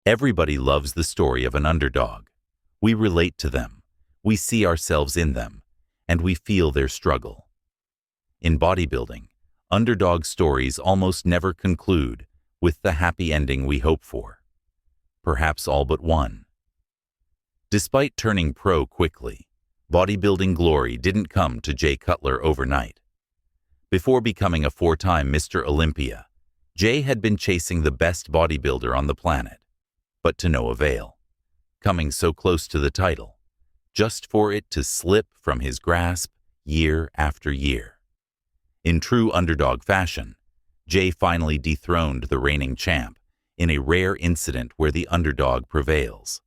Everybody loves the story of an underdog. We relate to them, we see ourselves in them, and we feel their struggle. In bodybuilding, underdog stories almost never conclude with the happy ending we hope for. Perhaps all but one. Despite turning pro quickly, bodybuilding glory didn't come to Jay Cutler overnight. Before becoming a four-time Mr. Olympia, Jay had been chasing the best bodybuilder on the planet, but to no avail, coming so close to the title, just for it to slip from his grasp year after year. In true underdog fashion, Jay finally dethroned the reigning champ in a rare incident where the underdog prevails,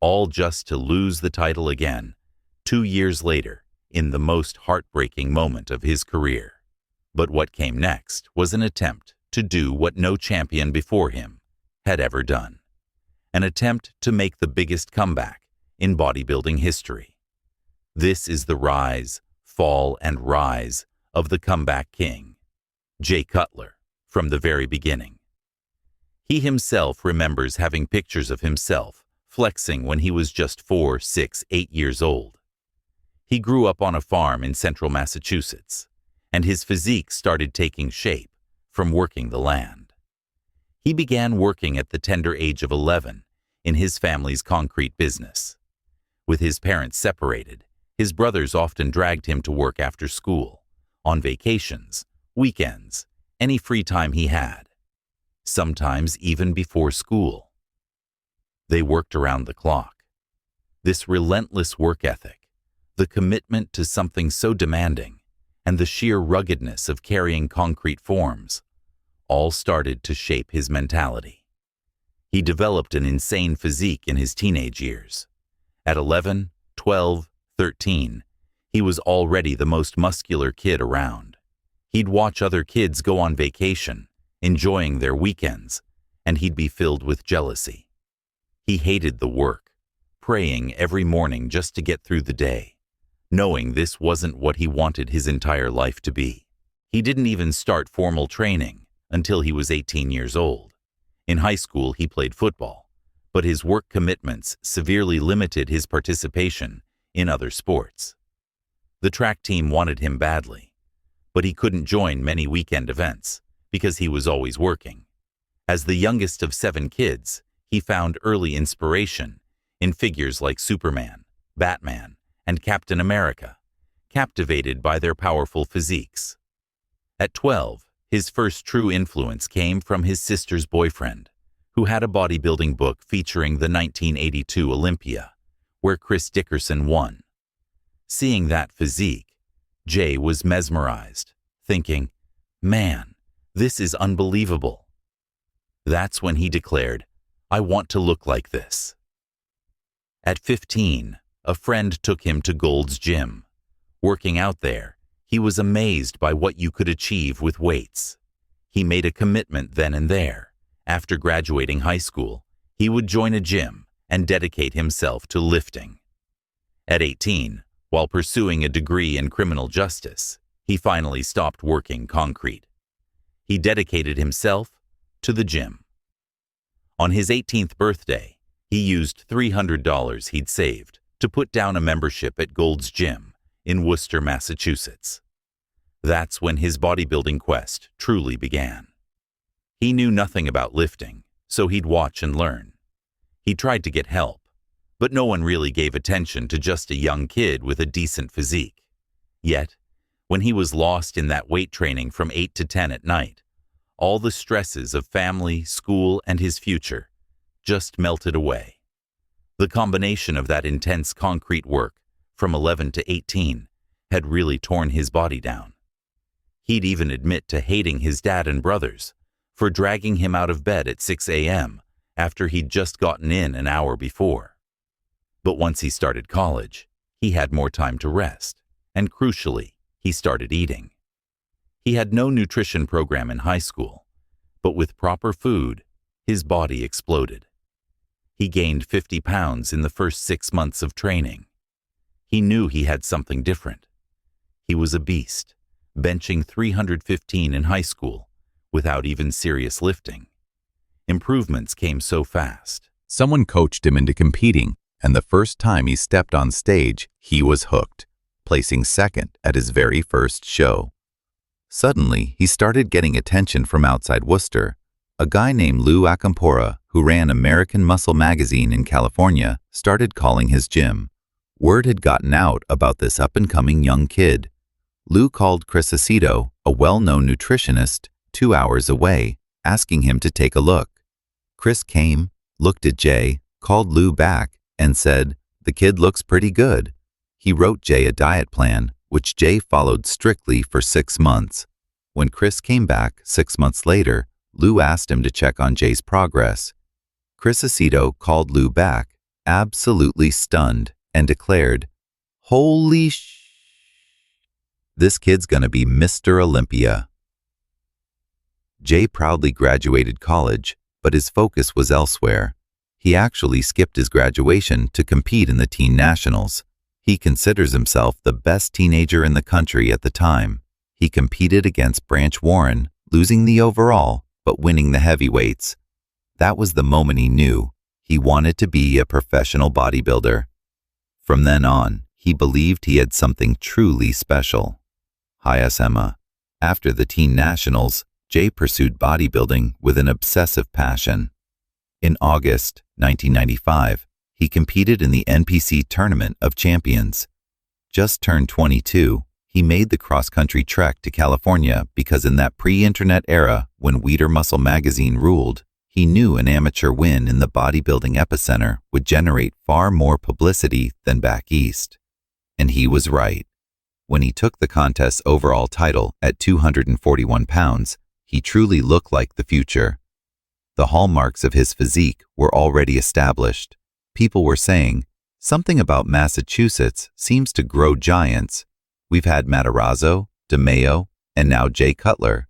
all just to lose the title again 2 years later in the most heartbreaking moment of his career. But what came next was an attempt to do what no champion before him had ever done. An attempt to make the biggest comeback in bodybuilding history. This is the rise, fall, and rise of the comeback king, Jay Cutler, from the very beginning. He himself remembers having pictures of himself flexing when he was just 4, 6, 8 years old. He grew up on a farm in central Massachusetts, and his physique started taking shape from working the land. He began working at the tender age of 11 in his family's concrete business. With his parents separated, his brothers often dragged him to work after school, on vacations, weekends, any free time he had, sometimes even before school. They worked around the clock. This relentless work ethic, the commitment to something so demanding, and the sheer ruggedness of carrying concrete forms, all started to shape his mentality. He developed an insane physique in his teenage years. At 11, 12, 13, he was already the most muscular kid around. He'd watch other kids go on vacation, enjoying their weekends, and he'd be filled with jealousy. He hated the work, praying every morning just to get through the day, knowing this wasn't what he wanted his entire life to be. He didn't even start formal training until he was 18 years old. In high school, he played football, but his work commitments severely limited his participation in other sports. The track team wanted him badly, but he couldn't join many weekend events because he was always working. As the youngest of 7 kids, he found early inspiration in figures like Superman, Batman, and Captain America, captivated by their powerful physiques. At 12, his first true influence came from his sister's boyfriend, who had a bodybuilding book featuring the 1982 Olympia, where Chris Dickerson won. Seeing that physique, Jay was mesmerized, thinking, "Man, this is unbelievable." That's when he declared, "I want to look like this." At 15, a friend took him to Gold's Gym. Working out there, he was amazed by what you could achieve with weights. He made a commitment then and there. After graduating high school, he would join a gym and dedicate himself to lifting. At 18, while pursuing a degree in criminal justice, he finally stopped working concrete. He dedicated himself to the gym. On his 18th birthday, he used $300 he'd saved to put down a membership at Gold's Gym in Worcester, Massachusetts. That's when his bodybuilding quest truly began. He knew nothing about lifting, so he'd watch and learn. He tried to get help, but no one really gave attention to just a young kid with a decent physique. Yet, when he was lost in that weight training from 8 to 10 at night, all the stresses of family, school, and his future just melted away. The combination of that intense concrete work from 11 to 18 had really torn his body down. He'd even admit to hating his dad and brothers for dragging him out of bed at 6 a.m. after he'd just gotten in an hour before. But once he started college, he had more time to rest, and crucially, he started eating. He had no nutrition program in high school, but with proper food, his body exploded. He gained 50 pounds in the first 6 months of training. He knew he had something different. He was a beast, benching 315 in high school without even serious lifting. Improvements came so fast, Someone coached him into competing, and the first time he stepped on stage, he was hooked, placing second at his very first show. Suddenly, he started getting attention from outside Worcester. A guy named Lou Acampora, who ran American Muscle magazine in California, started calling his gym. Word had gotten out about this up-and-coming young kid. Lou called Chris Aceto, a well-known nutritionist, 2 hours away, asking him to take a look. Chris came, looked at Jay, called Lou back, and said, "The kid looks pretty good." He wrote Jay a diet plan, which Jay followed strictly for 6 months. When Chris came back 6 months later, Lou asked him to check on Jay's progress. Chris Aceto called Lou back, absolutely stunned, and declared, "Holy sh! This kid's gonna be Mr. Olympia." Jay proudly graduated college, but his focus was elsewhere. He actually skipped his graduation to compete in the teen nationals. He considers himself the best teenager in the country at the time. He competed against Branch Warren, losing the overall, but winning the heavyweights. That was the moment he knew he wanted to be a professional bodybuilder. From then on, he believed he had something truly special. Hi, Emma. After the teen nationals, Jay pursued bodybuilding with an obsessive passion. In August 1995, he competed in the NPC Tournament of Champions. Just turned 22, he made the cross-country trek to California because in that pre-internet era, when Weider Muscle magazine ruled, he knew an amateur win in the bodybuilding epicenter would generate far more publicity than back east. And he was right. When he took the contest's overall title at 241 pounds, he truly looked like the future. The hallmarks of his physique were already established. People were saying, "Something about Massachusetts seems to grow giants. We've had Matarazzo, DeMeo, and now Jay Cutler."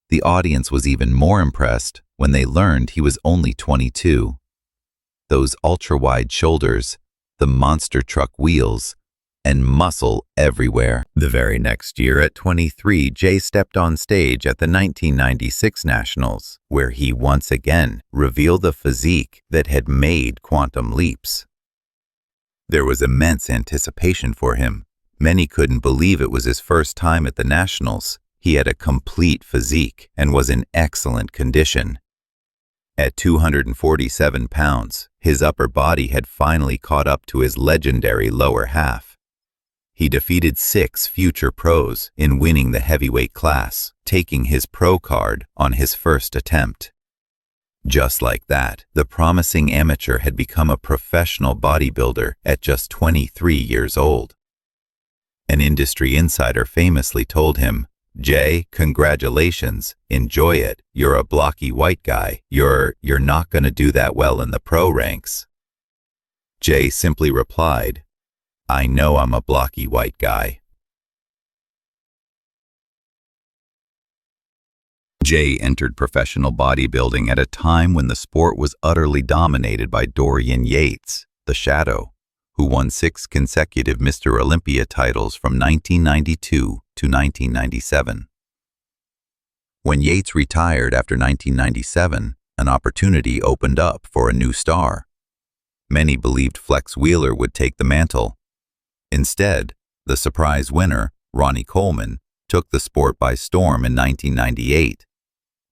The audience was even more impressed when they learned he was only 22. Those ultra-wide shoulders, the monster truck wheels, and muscle everywhere. The very next year at 23, Jay stepped on stage at the 1996 Nationals, where he once again revealed the physique that had made quantum leaps. There was immense anticipation for him. Many couldn't believe it was his first time at the Nationals. He had a complete physique and was in excellent condition. At 247 pounds, his upper body had finally caught up to his legendary lower half. He defeated 6 future pros in winning the heavyweight class, taking his pro card on his first attempt. Just like that, the promising amateur had become a professional bodybuilder at just 23 years old. An industry insider famously told him, "Jay, congratulations, enjoy it. You're a blocky white guy. You're not gonna do that well in the pro ranks." Jay simply replied, "I know I'm a blocky white guy." Jay entered professional bodybuilding at a time when the sport was utterly dominated by Dorian Yates, the Shadow, who won 6 consecutive Mr. Olympia titles from 1992 to 1997. When Yates retired after 1997, an opportunity opened up for a new star. Many believed Flex Wheeler would take the mantle. Instead, the surprise winner, Ronnie Coleman, took the sport by storm in 1998.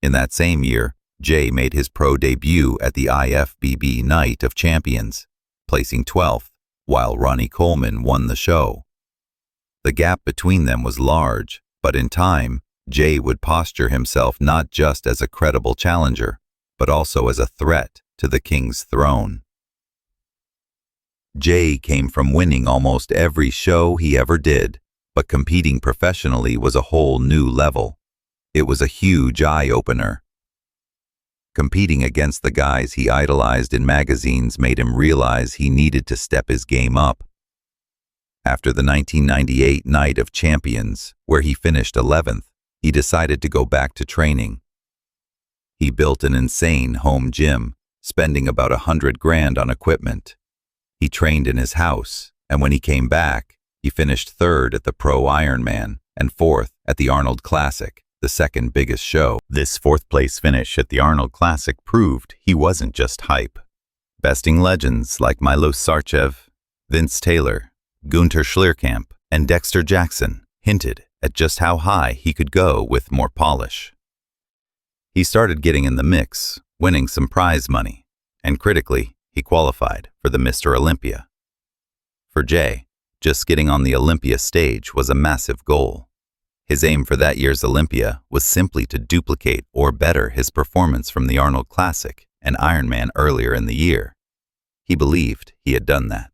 In that same year, Jay made his pro debut at the IFBB Night of Champions, placing 12th, while Ronnie Coleman won the show. The gap between them was large, but in time, Jay would posture himself not just as a credible challenger, but also as a threat to the king's throne. Jay came from winning almost every show he ever did, but competing professionally was a whole new level. It was a huge eye-opener. Competing against the guys he idolized in magazines made him realize he needed to step his game up. After the 1998 Night of Champions, where he finished 11th, he decided to go back to training. He built an insane home gym, spending about $100,000 on equipment. He trained in his house, and when he came back, he finished 3rd at the Pro Ironman and 4th at the Arnold Classic, the second biggest show. This 4th place finish at the Arnold Classic proved he wasn't just hype. besting legends like Milo Sarchev, Vince Taylor, Gunter Schlierkamp, and Dexter Jackson hinted at just how high he could go with more polish. He started getting in the mix, winning some prize money, and critically, he qualified for the Mr. Olympia. For Jay, just getting on the Olympia stage was a massive goal. His aim for that year's Olympia was simply to duplicate or better his performance from the Arnold Classic and Ironman earlier in the year. He believed he had done that.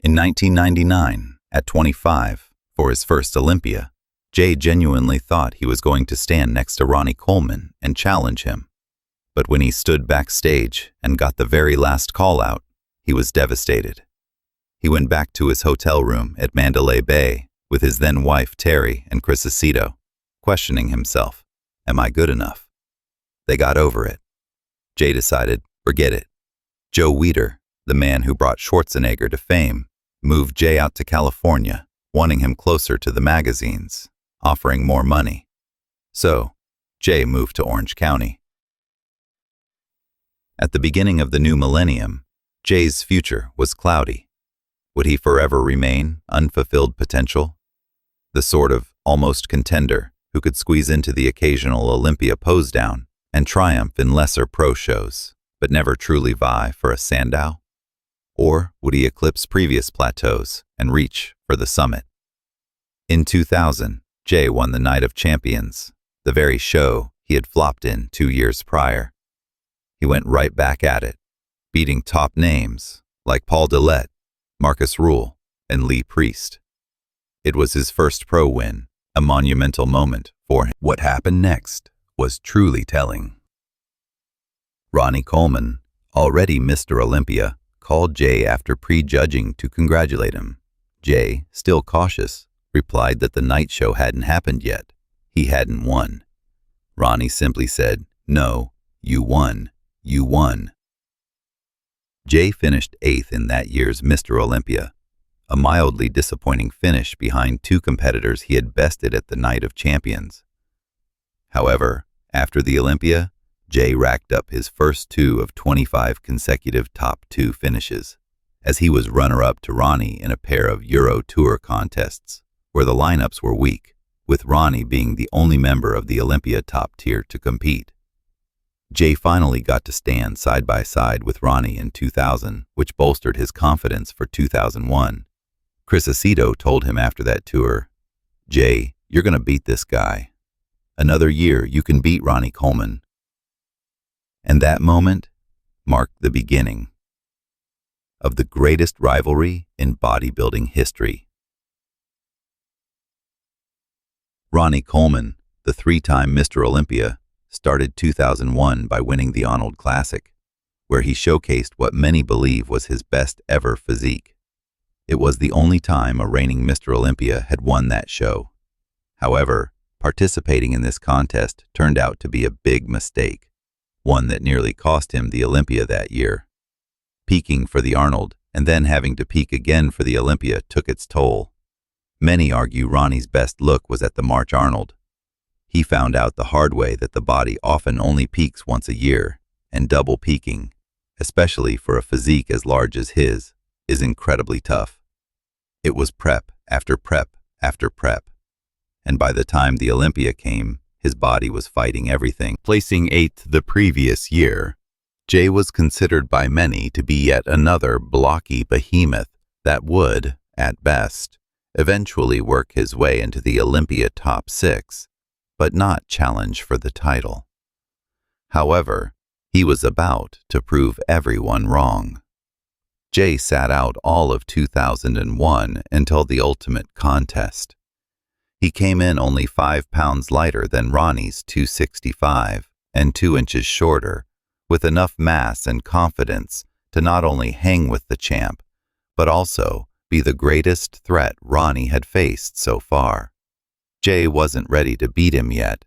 In 1999, at 25, for his first Olympia, Jay genuinely thought he was going to stand next to Ronnie Coleman and challenge him. But when he stood backstage and got the very last call out, he was devastated. He went back to his hotel room at Mandalay Bay with his then-wife Terry and Chris Aceto, questioning himself, am I good enough? They got over it. Jay decided, forget it. Joe Weider, the man who brought Schwarzenegger to fame, moved Jay out to California, wanting him closer to the magazines, offering more money. So, Jay moved to Orange County. At the beginning of the new millennium, Jay's future was cloudy. Would he forever remain unfulfilled potential? The sort of almost contender who could squeeze into the occasional Olympia pose down and triumph in lesser pro shows, but never truly vie for a Sandow? Or would he eclipse previous plateaus and reach for the summit? In 2000, Jay won the Night of Champions, the very show he had flopped in 2 years prior. He went right back at it, beating top names like Paul Dillette, Marcus Rule, and Lee Priest. It was his first pro win, a monumental moment for him. What happened next was truly telling. Ronnie Coleman, already Mr. Olympia, called Jay after prejudging to congratulate him. Jay, still cautious, replied that the night show hadn't happened yet. He hadn't won. Ronnie simply said, no, you won. You won. Jay finished 8th in that year's Mr. Olympia, a mildly disappointing finish behind 2 competitors he had bested at the Night of Champions. However, after the Olympia, Jay racked up his first 2 of 25 consecutive top 2 finishes, as he was runner-up to Ronnie in a pair of Euro Tour contests, where the lineups were weak, with Ronnie being the only member of the Olympia top tier to compete. Jay finally got to stand side by side with Ronnie in 2000, which bolstered his confidence for 2001. Chris Aceto told him after that tour, Jay, you're going to beat this guy. Another year, you can beat Ronnie Coleman. And that moment marked the beginning of the greatest rivalry in bodybuilding history. Ronnie Coleman, the 3-time Mr. Olympia, started 2001 by winning the Arnold Classic, where he showcased what many believe was his best ever physique. It was the only time a reigning Mr. Olympia had won that show. However, participating in this contest turned out to be a big mistake, one that nearly cost him the Olympia that year. Peaking for the Arnold and then having to peak again for the Olympia took its toll. Many argue Ronnie's best look was at the March Arnold. He found out the hard way that the body often only peaks once a year, and double peaking, especially for a physique as large as his, is incredibly tough. It was prep after prep after prep, and by the time the Olympia came, his body was fighting everything. Placing 8th the previous year, Jay was considered by many to be yet another blocky behemoth that would, at best, eventually work his way into the Olympia top 6, but not challenge for the title. However, he was about to prove everyone wrong. Jay sat out all of 2001 until the ultimate contest. He came in only 5 pounds lighter than Ronnie's 265 and 2 inches shorter, with enough mass and confidence to not only hang with the champ, but also be the greatest threat Ronnie had faced so far. Jay wasn't ready to beat him yet,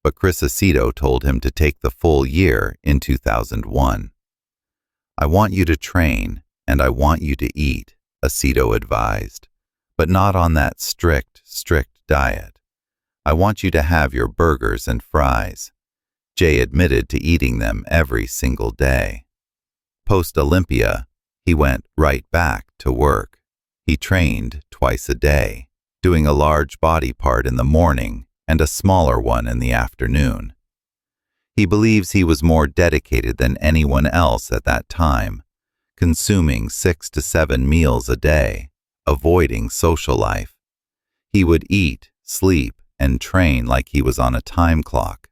but Chris Aceto told him to take the full year in 2001. I want you to train, and I want you to eat, Aceto advised, but not on that strict diet. I want you to have your burgers and fries. Jay admitted to eating them every single day. Post-Olympia, he went right back to work. He trained twice a day, doing a large body part in the morning and a smaller one in the afternoon. He believes he was more dedicated than anyone else at that time, consuming 6 to 7 meals a day, avoiding social life. He would eat, sleep, and train like he was on a time clock.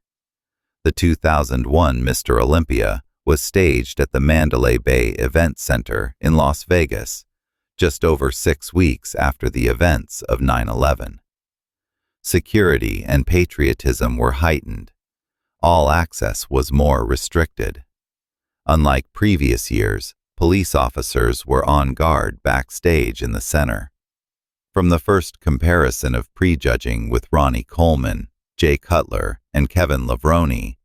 The 2001 Mr. Olympia was staged at the Mandalay Bay Event Center in Las Vegas, just over 6 weeks after the events of 9/11. Security and patriotism were heightened. All access was more restricted. Unlike previous years, police officers were on guard backstage in the center. From the first comparison of prejudging with Ronnie Coleman, Jay Cutler, and Kevin Levrone,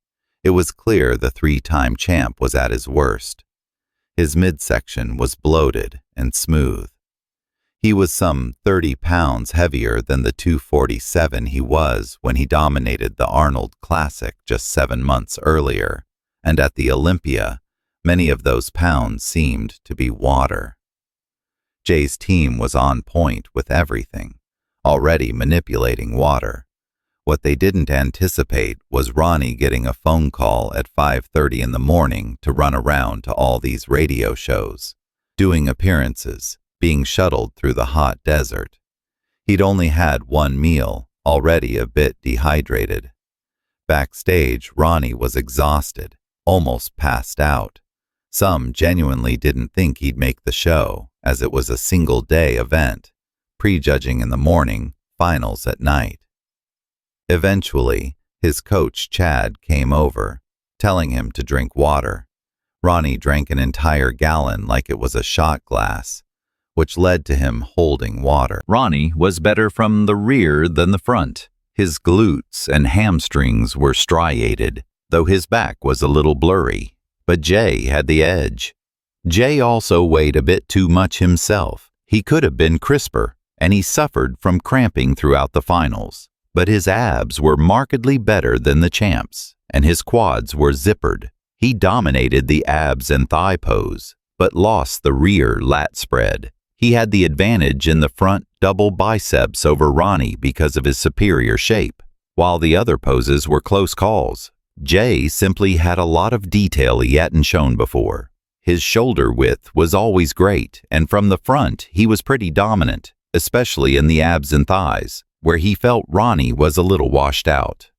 it was clear the 3-time champ was at his worst. His midsection was bloated and smooth. He was some 30 pounds heavier than the 247 he was when he dominated the Arnold Classic just 7 months earlier, and at the Olympia, many of those pounds seemed to be water. Jay's team was on point with everything, already manipulating water. What they didn't anticipate was Ronnie getting a phone call at 5:30 in the morning to run around to all these radio shows, doing appearances, being shuttled through the hot desert. He'd only had 1 meal, already a bit dehydrated. Backstage, Ronnie was exhausted, almost passed out. Some genuinely didn't think he'd make the show, as it was a single-day event, prejudging in the morning, finals at night. Eventually, his coach Chad came over, telling him to drink water. Ronnie drank an entire gallon like it was a shot glass, which led to him holding water. Ronnie was better from the rear than the front. His glutes and hamstrings were striated, though his back was a little blurry. But Jay had the edge. Jay also weighed a bit too much himself. He could have been crisper, and he suffered from cramping throughout the finals. But his abs were markedly better than the champ's, and his quads were zippered. He dominated the abs and thigh pose, but lost the rear lat spread. He had the advantage in the front double biceps over Ronnie because of his superior shape, while the other poses were close calls. Jay simply had a lot of detail he hadn't shown before. His shoulder width was always great, and from the front he was pretty dominant, especially in the abs and thighs, where he felt Ronnie was a little washed out.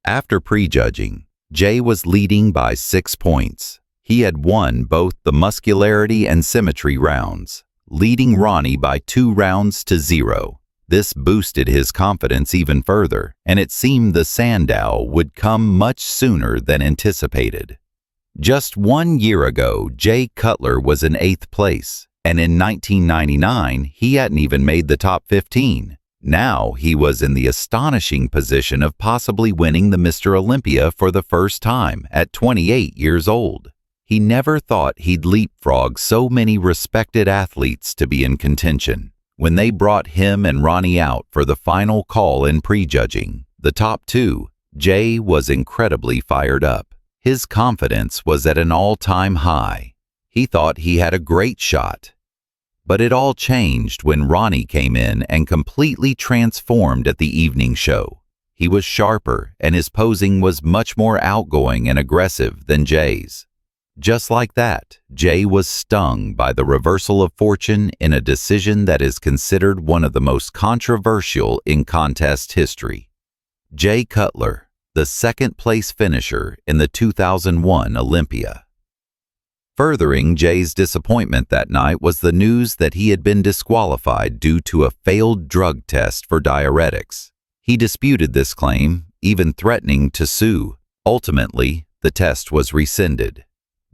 After prejudging, Jay was leading by 6 points. He had won both the muscularity and symmetry rounds, leading Ronnie by 2 rounds to 0. This boosted his confidence even further, and it seemed the Sandow would come much sooner than anticipated. Just 1 year ago, Jay Cutler was in 8th place, and in 1999, he hadn't even made the top 15. Now he was in the astonishing position of possibly winning the Mr. Olympia for the first time at 28 years old. He never thought he'd leapfrog so many respected athletes to be in contention. When they brought him and Ronnie out for the final call in prejudging, the top 2, Jay was incredibly fired up. His confidence was at an all-time high. He thought he had a great shot. But it all changed when Ronnie came in and completely transformed at the evening show. He was sharper, and his posing was much more outgoing and aggressive than Jay's. Just like that, Jay was stung by the reversal of fortune in a decision that is considered one of the most controversial in contest history. Jay Cutler, the 2nd-place finisher in the 2001 Olympia. Furthering Jay's disappointment that night was the news that he had been disqualified due to a failed drug test for diuretics. He disputed this claim, even threatening to sue. Ultimately, the test was rescinded.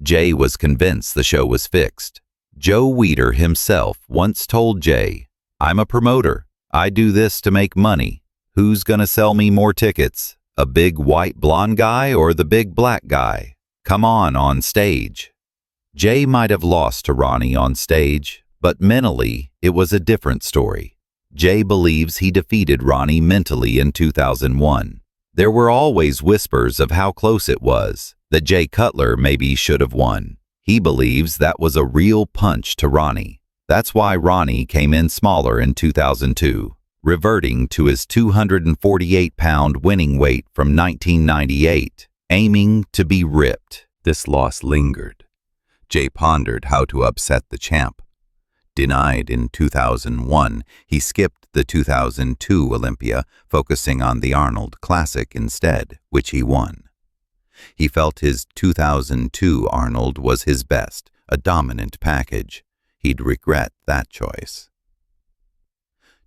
Jay was convinced the show was fixed. Joe Weider himself once told Jay, "I'm a promoter. I do this to make money. Who's gonna sell me more tickets? A big white blonde guy or the big black guy? Come on stage." Jay might have lost to Ronnie on stage, but mentally, it was a different story. Jay believes he defeated Ronnie mentally in 2001. There were always whispers of how close it was, that Jay Cutler maybe should have won. He believes that was a real punch to Ronnie. That's why Ronnie came in smaller in 2002, reverting to his 248-pound winning weight from 1998, aiming to be ripped. This loss lingered. Jay pondered how to upset the champ. Denied in 2001, he skipped the 2002 Olympia, focusing on the Arnold Classic instead, which he won. He felt his 2002 Arnold was his best, a dominant package. He'd regret that choice.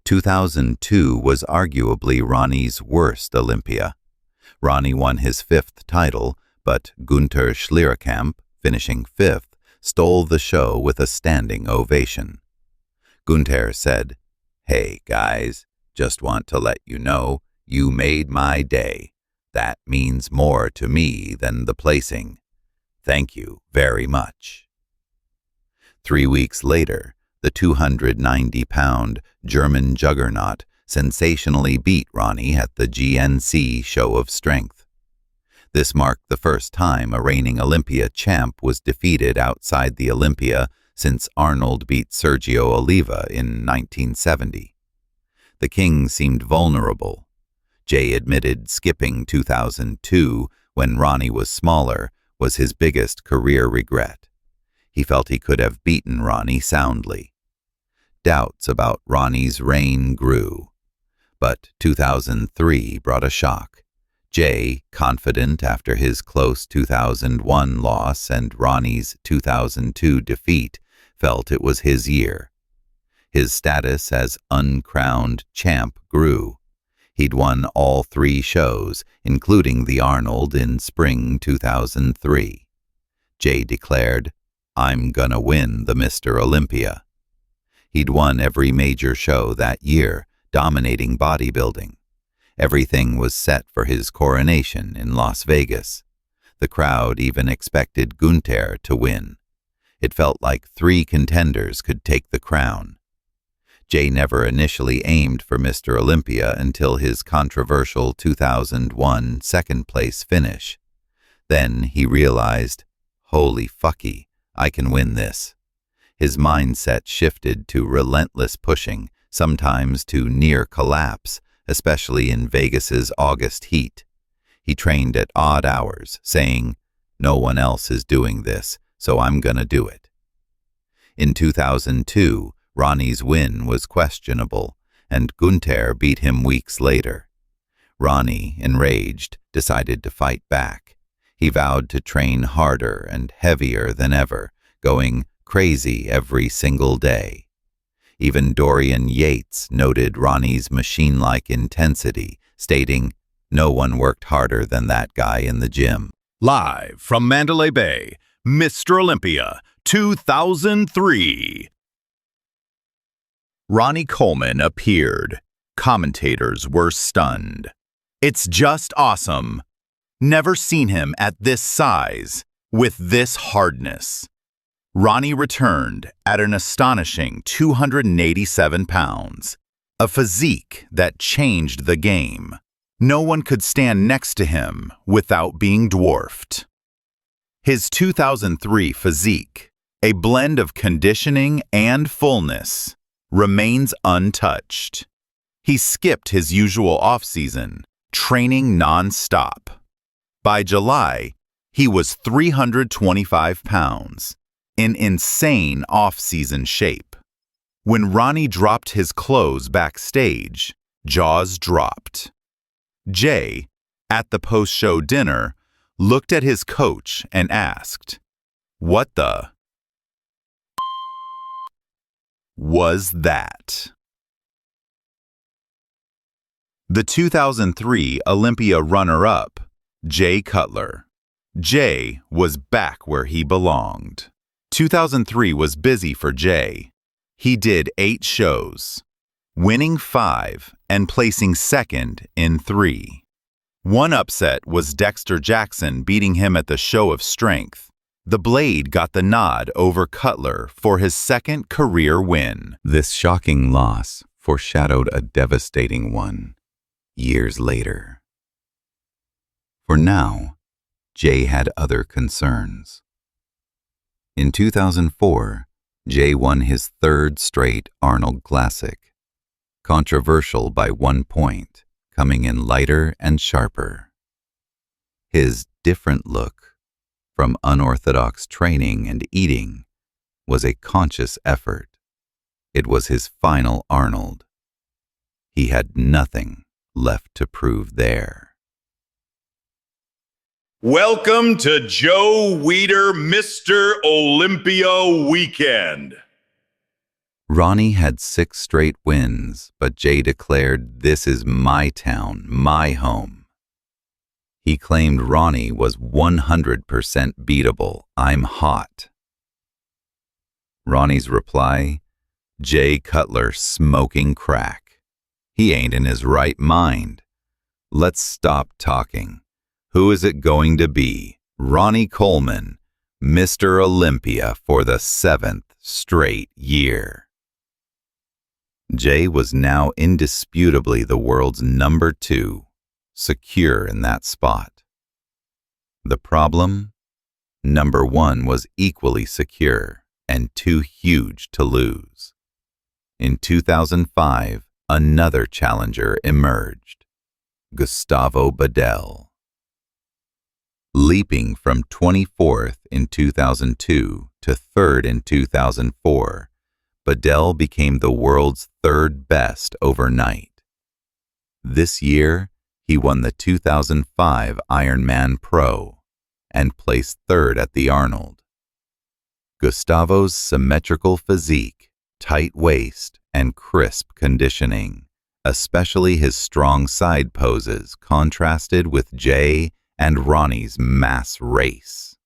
2002 was arguably Ronnie's worst Olympia. Ronnie won his 5th title, but Günther Schlierkamp, finishing 5th, stole the show with a standing ovation. Günther said, "Hey guys, just want to let you know, you made my day. That means more to me than the placing. Thank you very much." 3 weeks later, the 290-pound German juggernaut sensationally beat Ronnie at the GNC Show of Strength. This marked the first time a reigning Olympia champ was defeated outside the Olympia since Arnold beat Sergio Oliva in 1970. The king seemed vulnerable. Jay admitted skipping 2002, when Ronnie was smaller, was his biggest career regret. He felt he could have beaten Ronnie soundly. Doubts about Ronnie's reign grew. But 2003 brought a shock. Jay, confident after his close 2001 loss and Ronnie's 2002 defeat, felt it was his year. His status as uncrowned champ grew. He'd won all 3 shows, including the Arnold in spring 2003. Jay declared, "I'm gonna win the Mr. Olympia." He'd won every major show that year, dominating bodybuilding. Everything was set for his coronation in Las Vegas. The crowd even expected Günther to win. It felt like 3 contenders could take the crown. Jay never initially aimed for Mr. Olympia until his controversial 2001 second-place finish. Then he realized, holy fucky, I can win this. His mindset shifted to relentless pushing, sometimes to near collapse, especially in Vegas's August heat. He trained at odd hours, saying, "No one else is doing this, so I'm gonna do it." In 2002, Ronnie's win was questionable, and Günther beat him weeks later. Ronnie, enraged, decided to fight back. He vowed to train harder and heavier than ever, going crazy every single day. Even Dorian Yates noted Ronnie's machine-like intensity, stating, "No one worked harder than that guy in the gym." Live from Mandalay Bay, Mr. Olympia 2003. Ronnie Coleman appeared. Commentators were stunned. "It's just awesome. Never seen him at this size, with this hardness." Ronnie returned at an astonishing 287 pounds, a physique that changed the game. No one could stand next to him without being dwarfed. His 2003 physique, a blend of conditioning and fullness, remains untouched. He skipped his usual off-season, training non-stop. By July, he was 325 pounds, in insane off-season shape. When Ronnie dropped his clothes backstage, jaws dropped. Jay, at the post-show dinner, looked at his coach and asked, "What the was that?" The 2003 Olympia runner-up, Jay Cutler. Jay was back where he belonged. 2003 was busy for Jay. He did 8 shows, winning 5 and placing second in 3. One upset was Dexter Jackson beating him at the Show of Strength. The Blade got the nod over Cutler for his second career win. This shocking loss foreshadowed a devastating one years later. For now, Jay had other concerns. In 2004, Jay won his third straight Arnold Classic. Controversial by 1 point, coming in lighter and sharper. His different look, from unorthodox training and eating, was a conscious effort. It was his final Arnold. He had nothing left to prove there. Welcome to Joe Weider Mr. Olympia Weekend. Ronnie had 6 straight wins, but Jay declared, "This is my town, my home." He claimed Ronnie was 100% beatable. "I'm hot." Ronnie's reply, "Jay Cutler smoking crack. He ain't in his right mind. Let's stop talking. Who is it going to be? Ronnie Coleman, Mr. Olympia for the 7th straight year." Jay was now indisputably the world's number 2, secure in that spot. The problem? Number 1 was equally secure and too huge to lose. In 2005, another challenger emerged, Gustavo Badell. Leaping from 24th in 2002 to 3rd in 2004, Badell became the world's 3rd best overnight. This year, he won the 2005 Ironman Pro and placed 3rd at the Arnold. Gustavo's symmetrical physique, tight waist, and crisp conditioning, especially his strong side poses, contrasted with Jay and Ronnie's mass race.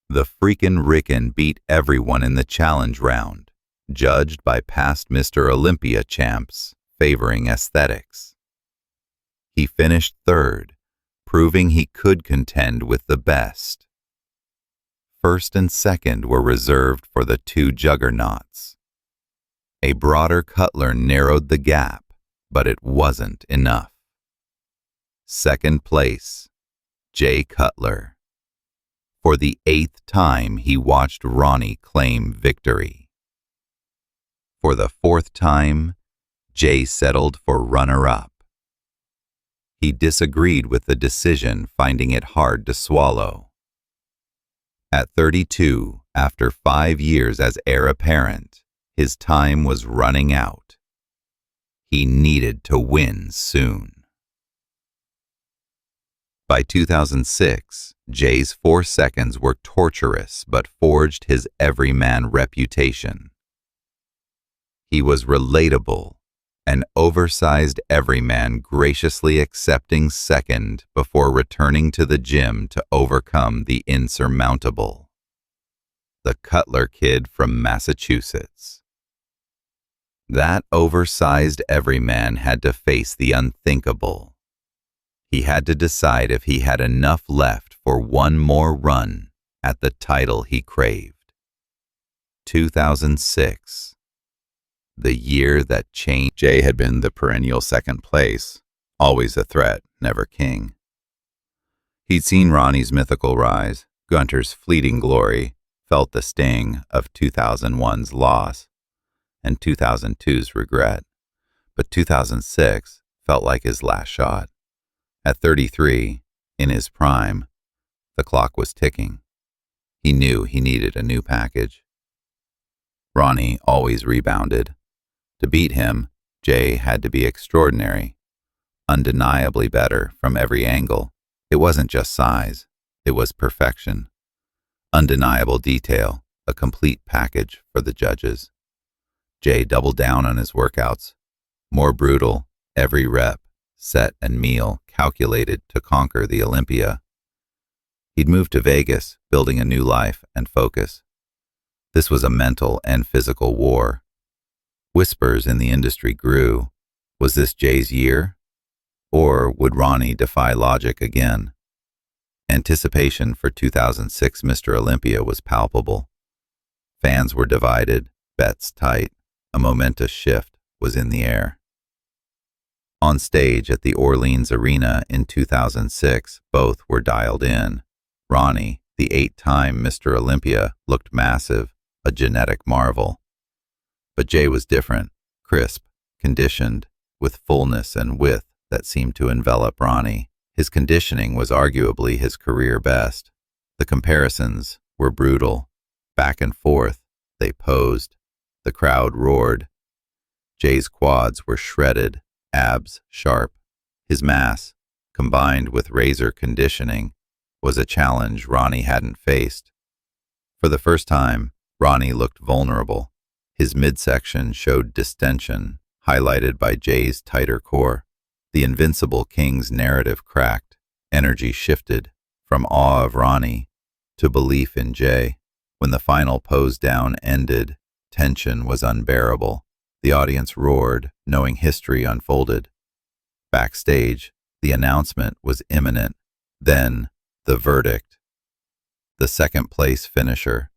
The freakin' Ricken beat everyone in the challenge round, judged by past Mr. Olympia champs, favoring aesthetics. He finished 3rd, proving he could contend with the best. 1st and 2nd were reserved for the 2 juggernauts. A broader Cutler narrowed the gap, but it wasn't enough. 2nd place, Jay Cutler. For the 8th time, he watched Ronnie claim victory. For the 4th time, Jay settled for runner-up. He disagreed with the decision, finding it hard to swallow. At 32, after 5 years as heir apparent, his time was running out. He needed to win soon. By 2006, Jay's 4 seconds were torturous but forged his everyman reputation. He was relatable, an oversized everyman graciously accepting 2nd before returning to the gym to overcome the insurmountable. The Cutler kid from Massachusetts. That oversized everyman had to face the unthinkable. He had to decide if he had enough left for one more run at the title he craved. 2006, the year that changed. Jay had been the perennial 2nd place, always a threat, never king. He'd seen Ronnie's mythical rise, Gunter's fleeting glory, felt the sting of 2001's loss, and 2002's regret. But 2006 felt like his last shot. At 33, in his prime, the clock was ticking. He knew he needed a new package. Ronnie always rebounded. To beat him, Jay had to be extraordinary, undeniably better from every angle. It wasn't just size, it was perfection. Undeniable detail, a complete package for the judges. Jay doubled down on his workouts. More brutal, every rep, set and meal calculated to conquer the Olympia. He'd moved to Vegas, building a new life and focus. This was a mental and physical war. Whispers in the industry grew. Was this Jay's year? Or would Ronnie defy logic again? Anticipation for 2006 Mr. Olympia was palpable. Fans were divided, bets tight. A momentous shift was in the air. On stage at the Orleans Arena in 2006, both were dialed in. Ronnie, The 8-time Mr. Olympia looked massive, a genetic marvel. But Jay was different, crisp, conditioned, with fullness and width that seemed to envelop Ronnie. His conditioning was arguably his career best. The comparisons were brutal. Back and forth, they posed. The crowd roared. Jay's quads were shredded, abs sharp. His mass, combined with razor conditioning, was a challenge Ronnie hadn't faced. For the first time, Ronnie looked vulnerable. His midsection showed distension, highlighted by Jay's tighter core. The Invincible King's narrative cracked. Energy shifted from awe of Ronnie to belief in Jay. When the final pose down ended, tension was unbearable. The audience roared, knowing history unfolded. Backstage, the announcement was imminent. Then, the verdict. The second-place finisher,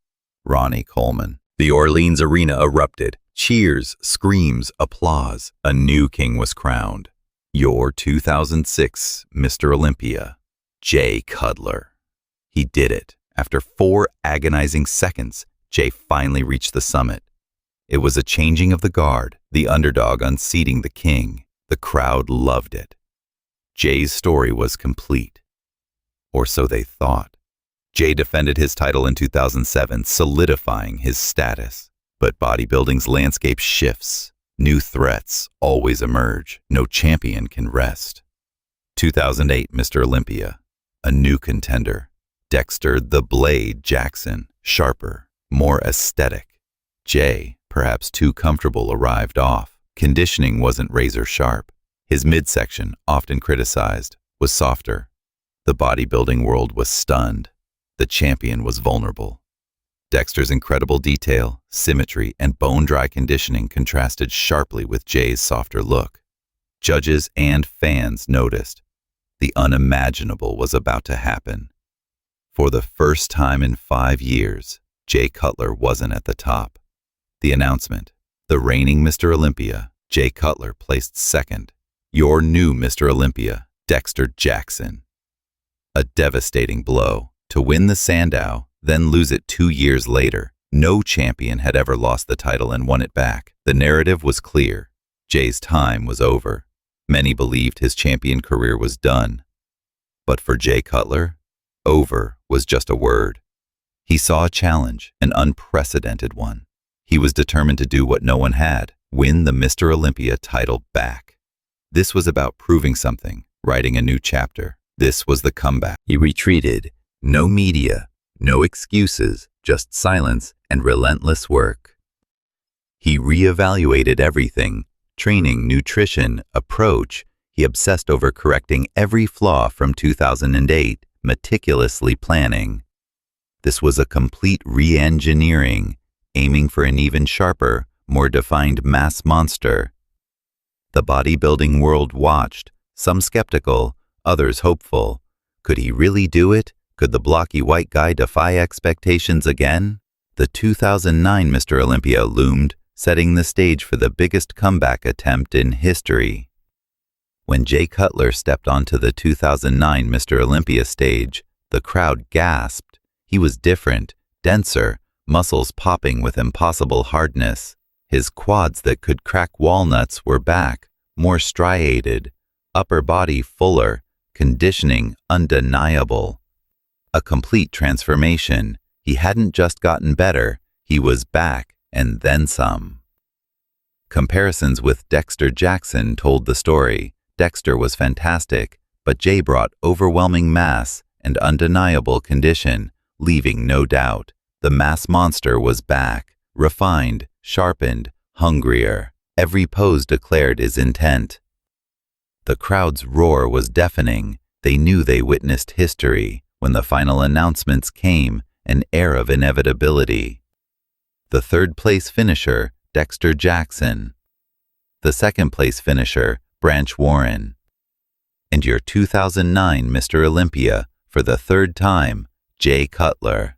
Ronnie Coleman. The Orleans arena erupted. Cheers, screams, applause. A new king was crowned. Your 2006 Mr. Olympia, Jay Cutler. He did it. After 4 agonizing seconds, Jay finally reached the summit. It was a changing of the guard, the underdog unseating the king. The crowd loved it. Jay's story was complete. Or so they thought. Jay defended his title in 2007, solidifying his status. But bodybuilding's landscape shifts. New threats always emerge. No champion can rest. 2008 Mr. Olympia, a new contender. Dexter the Blade Jackson, sharper, more aesthetic. Jay, perhaps too comfortable, arrived off. Conditioning wasn't razor sharp. His midsection, often criticized, was softer. The bodybuilding world was stunned. The champion was vulnerable. Dexter's incredible detail, symmetry, and bone-dry conditioning contrasted sharply with Jay's softer look. Judges and fans noticed. The unimaginable was about to happen. For the first time in 5 years, Jay Cutler wasn't at the top. The announcement. The reigning Mr. Olympia, Jay Cutler, placed second. Your new Mr. Olympia, Dexter Jackson. A devastating blow. To win the Sandow, then lose it 2 years later. No champion had ever lost the title and won it back. The narrative was clear. Jay's time was over. Many believed his champion career was done. But for Jay Cutler, over was just a word. He saw a challenge, an unprecedented one. He was determined to do what no one had, win the Mr. Olympia title back. This was about proving something, writing a new chapter. This was the comeback. He retreated. No media, no excuses, just silence and relentless work. He reevaluated everything, training, nutrition, approach. He obsessed over correcting every flaw from 2008, meticulously planning. This was a complete re-engineering, aiming for an even sharper, more defined mass monster. The bodybuilding world watched, some skeptical, others hopeful. Could he really do it? Could the blocky white guy defy expectations again? The 2009 Mr. Olympia loomed, setting the stage for the biggest comeback attempt in history. When Jay Cutler stepped onto the 2009 Mr. Olympia stage, the crowd gasped. He was different, denser, muscles popping with impossible hardness. His quads that could crack walnuts were back, more striated, upper body fuller, conditioning undeniable. A complete transformation. He hadn't just gotten better, he was back, and then some. Comparisons with Dexter Jackson told the story. Dexter was fantastic, but Jay brought overwhelming mass and undeniable condition, leaving no doubt. The mass monster was back, refined, sharpened, hungrier. Every pose declared his intent. The crowd's roar was deafening. They knew they witnessed history. When the final announcements came, an air of inevitability. The third-place finisher, Dexter Jackson. The second-place finisher, Branch Warren. And your 2009 Mr. Olympia, for the third time, Jay Cutler.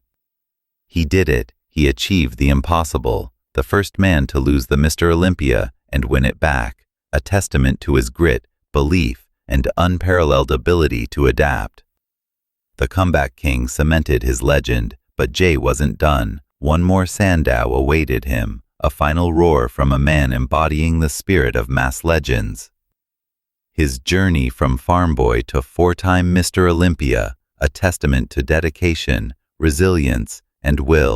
He did it. He achieved the impossible. The first man to lose the Mr. Olympia and win it back. A testament to his grit, belief, and unparalleled ability to adapt. The comeback king cemented his legend, but Jay wasn't done. One more Sandow awaited him, a final roar from a man embodying the spirit of mass legends. His journey from farm boy to four-time Mr. Olympia, a testament to dedication, resilience, and will.